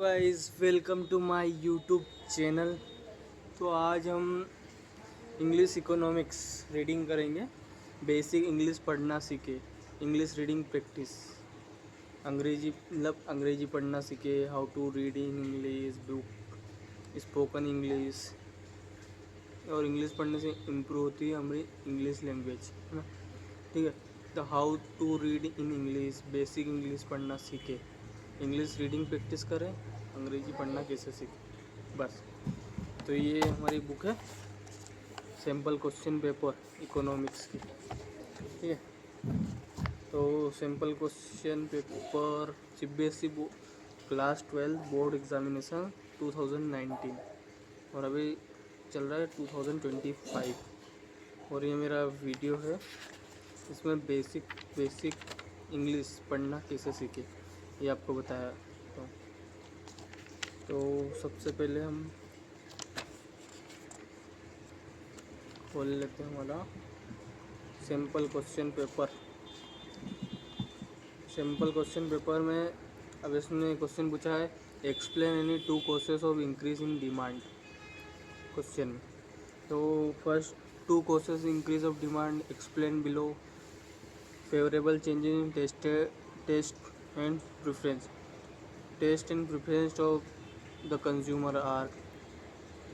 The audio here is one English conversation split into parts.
Guys, welcome to my YouTube channel. तो आज हम इंग्लिश इकोनॉमिक्स रीडिंग करेंगे। बेसिक इंग्लिश पढ़ना सीखे, इंग्लिश रीडिंग प्रैक्टिस। अंग्रेजी अंग्रेजी पढ़ना सीखे, how to read in English book, spoken English. और इंग्लिश पढ़ने से इम्प्रूव होती है हमारी इंग्लिश लैंग्वेज, है ना। ठीक है। तो how to read in English, basic English पढ़ना सीखे, इंग्लिश रीडिंग प्रैक्टिस करें, अंग्रेजी पढ़ना कैसे सीखें, बस। तो ये हमारी बुक है, सैम्पल क्वेश्चन पेपर इकोनॉमिक्स की। ठीक है। तो sample question paper CBSE class 12 board examination 2019 और अभी चल रहा है 2025। और ये मेरा वीडियो है, इसमें बेसिक इंग्लिश पढ़ना कैसे सीखे ये आपको बताया। तो सबसे पहले हम खोल लेते हैं हमारा sample question paper. Sample question paper में अब इसने क्वेश्चन पूछा है, explain any two causes of increase in demand. Question में तो first, two causes increase of demand explain below. Favourable changes in taste and preference. Taste and preference of the consumer are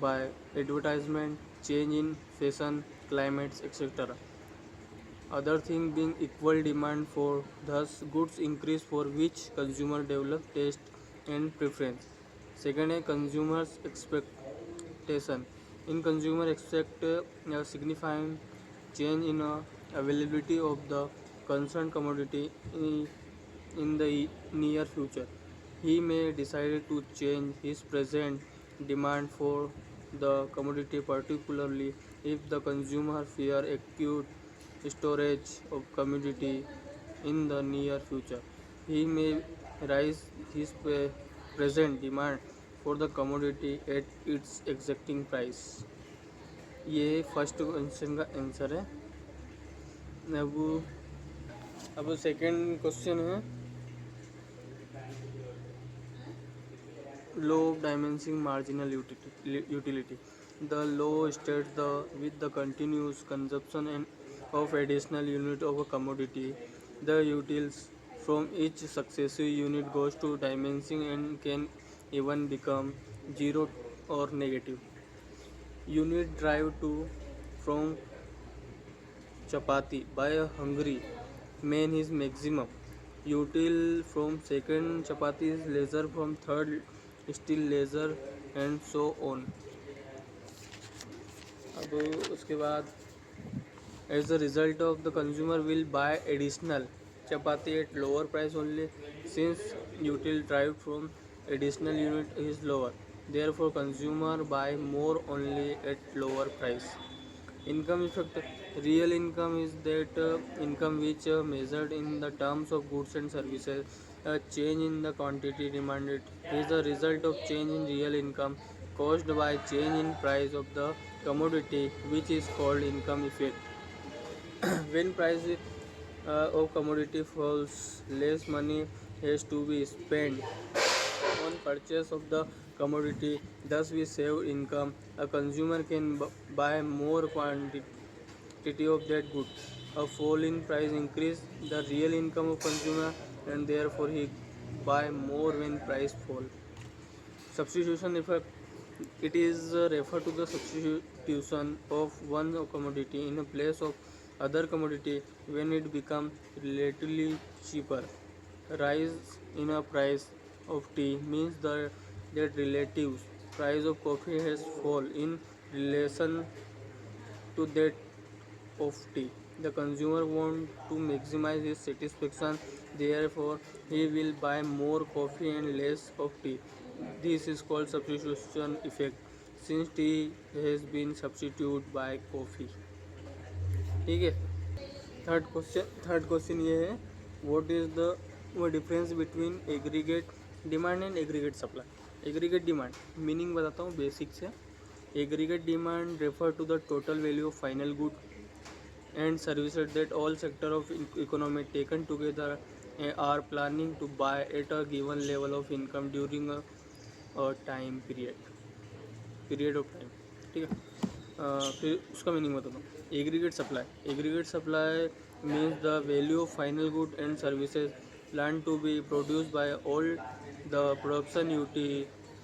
by advertisement, change in fashion, climates, etc. Other thing being equal demand for thus goods increase for which consumer develop taste and preference. Second है consumers expectation. In consumer expect a signifying change in availability of the concerned commodity in the near future. He may decide to change his present demand for the commodity, particularly if the consumer fear acute storage of commodity in the near future. He may raise his present demand for the commodity at its exacting price. ये first question का answer है। अब second question है, law of diminishing marginal utility. The law states that with the continuous consumption of additional unit of a commodity, the utils from each successive unit goes to diminishing and can even become zero or negative. Unit drive to from chapati by a hungry man is maximum. Util from second chapati is lesser, from third still lesser, and so on. अब उसके बाद, as a result of the consumer will buy additional chapati at lower price only, since util derived from additional unit is lower, therefore consumer buy more only at lower price. Income effect. Real income is that income which measured in the terms of goods and services. A change in the quantity demanded is the result of change in real income caused by change in price of the commodity, which is called income effect. When price of commodity falls, less money has to be spent on purchase of the commodity, thus we save income. A consumer can buy more quantity of that good. A fall in price increase the real income of consumer, and therefore he buy more when price fall. Substitution effect. It is referred to the substitution of one commodity in a place of other commodity when it becomes relatively cheaper. Rise in a price of tea means that relative price of coffee has fall in relation to that of tea. The consumer wants to maximize his satisfaction, therefore he will buy more coffee and less of tea. This is called substitution effect, since tea has been substituted by coffee. ठीक है। Third question ये है, what is the difference between aggregate demand and aggregate supply. Aggregate demand meaning बताता हूँ basic से। Aggregate demand refer to the total value of final good and services that all sectors of economy taken together are planning to buy at a given level of income during a time period of time. ठीक है। फिर उसका meaning बताता हूँ। Aggregate supply means the value of final good and services plan to be produce by all the production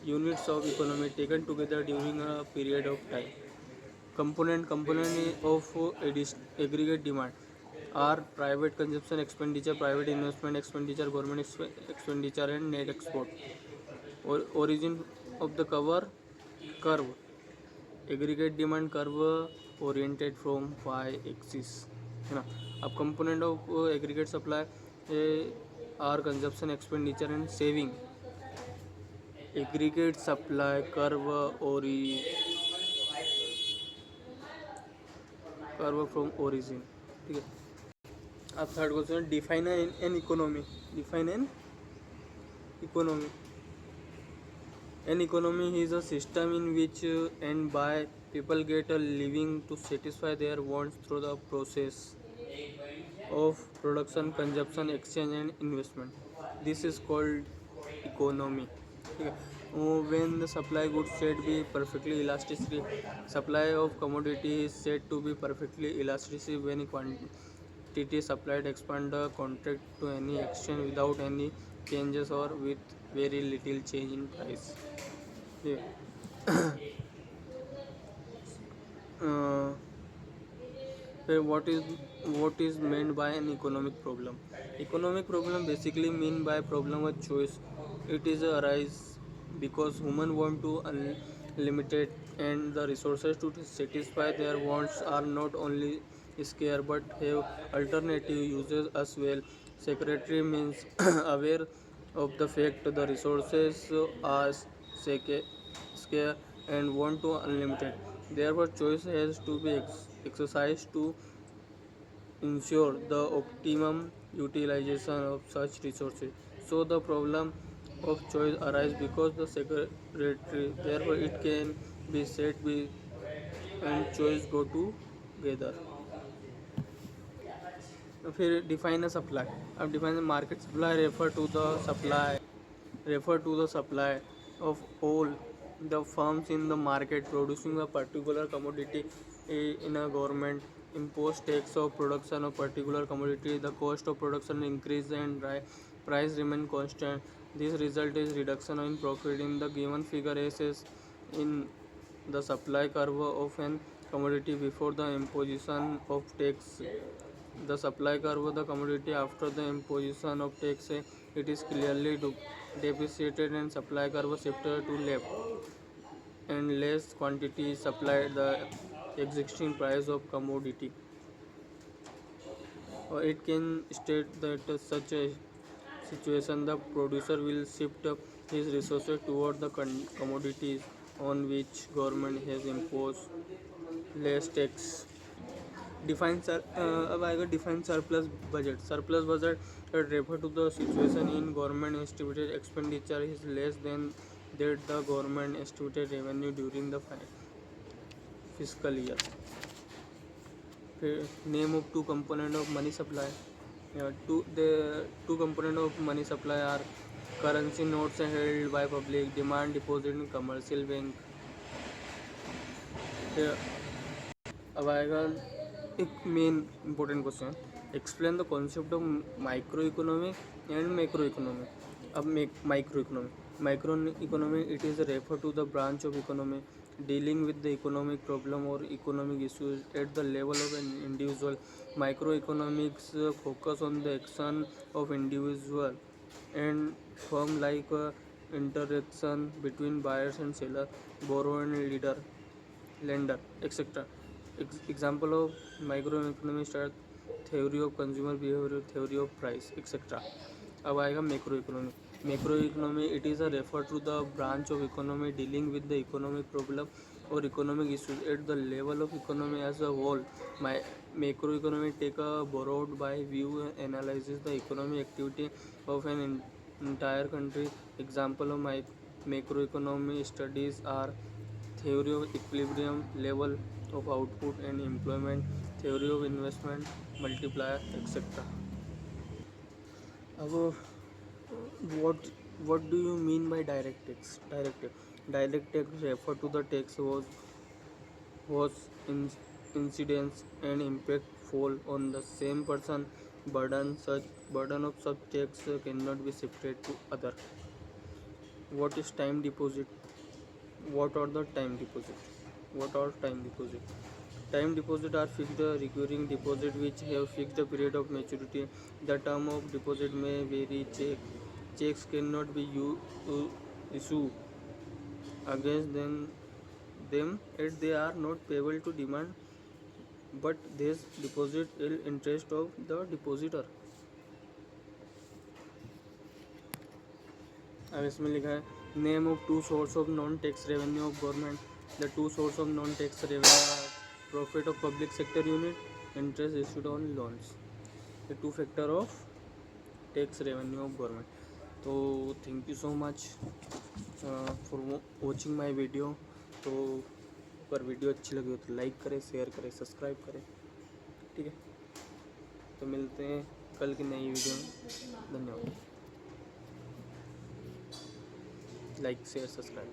units of economy taken together during a period of time. Component of aggregate demand are private consumption expenditure, private investment expenditure, government expenditure, and net export. Origin of the curve. Aggregate demand curve oriented from y-axis है ना। अब component of aggregate supply are consumption expenditure and saving. Aggregate supply curve from origin. ठीक है। अब third question, define an economy. Define an economy. An economy is a system in which and by people get a living to satisfy their wants through the process of production, consumption, exchange, and investment. This is called economy. Okay. When the supply goods said be perfectly elasticity, supply of commodity is said to be perfectly elasticity when quantity supplied expand the contract to any extent without any changes or with very little change in price. Yeah. uh, what is meant by an economic problem? Economic problem basically mean by problem of choice. It is arise because human want to unlimited and the resources to satisfy their wants are not only scarce but have alternative uses as well. Secretary means aware of the fact the resources are scarce and want to unlimited. Therefore, choice has to be exercised to ensure the optimum utilization of such resources. So the problem of choice arises because the secretary, therefore it can be said be and choice go together. फिर define a supply. अब define market supply refer to the supply of all the firms in the market producing a particular commodity. In a government impose tax of production of particular commodity, the cost of production increase and price remain constant. This result is reduction in profit in the given figure as in the supply curve of an commodity before the imposition of tax. The supply curve of the commodity after the imposition of tax, it is clearly depreciated and supply curve shifted to left and less quantity supplied the existing price of commodity. It can state that such a situation the producer will shift his resources toward the commodities on which government has imposed less tax. अब आएगा define surplus budget refer to the situation in government estimated expenditure is less than that the government estimated revenue during the physical year. फिर name of two component of money supply. Two component of money supply are currency notes held by public, demand deposit in commercial bank. अब आएगा एक main important question, explain the concept of micro economic and macro economic. अब micro economy it is refer to the branch of economy dealing with the economic problem और economic issues at the level of an individual. Micro economics focus on the action of individual and firm like interaction between buyers and seller, borrower and lender, etc. Example of microeconomy start theory of consumer behavior, theory of price, etc. अब आएगा macro economy it is a refer to the branch of economy dealing with the economic problem और economic issues at the level of economy as a whole. Macro economy take a borrowed by view analyzes the economic activity of an entire country. Example of macroeconomy studies are theory of equilibrium, level of output and employment, theory of investment, multiplier, etc. अब what What do you mean by direct tax? Direct tax refer to the tax whose incidence and impact fall on the same person. Burden of such tax cannot be shifted to other. What is time deposit? What are the time deposit? What are time deposit? Time deposit are fixed recurring deposit which have fixed period of maturity. The term of deposit may vary. Checks cannot be issued against them and they are not payable to demand, but this deposit is interest of the depositor. अब इसमें लिखा है name of two source of non tax revenue of government. The two source of non tax revenue are profit of public sector unit, interest issued on loans. The two factor of tax revenue of government. तो thank you so much for watching my video. तो अगर video अच्छी लगी हो तो like करें, share करें, subscribe करें. ठीक है, तो मिलते हैं कल की नई वीडियो में. धन्यवाद. Like share subscribe.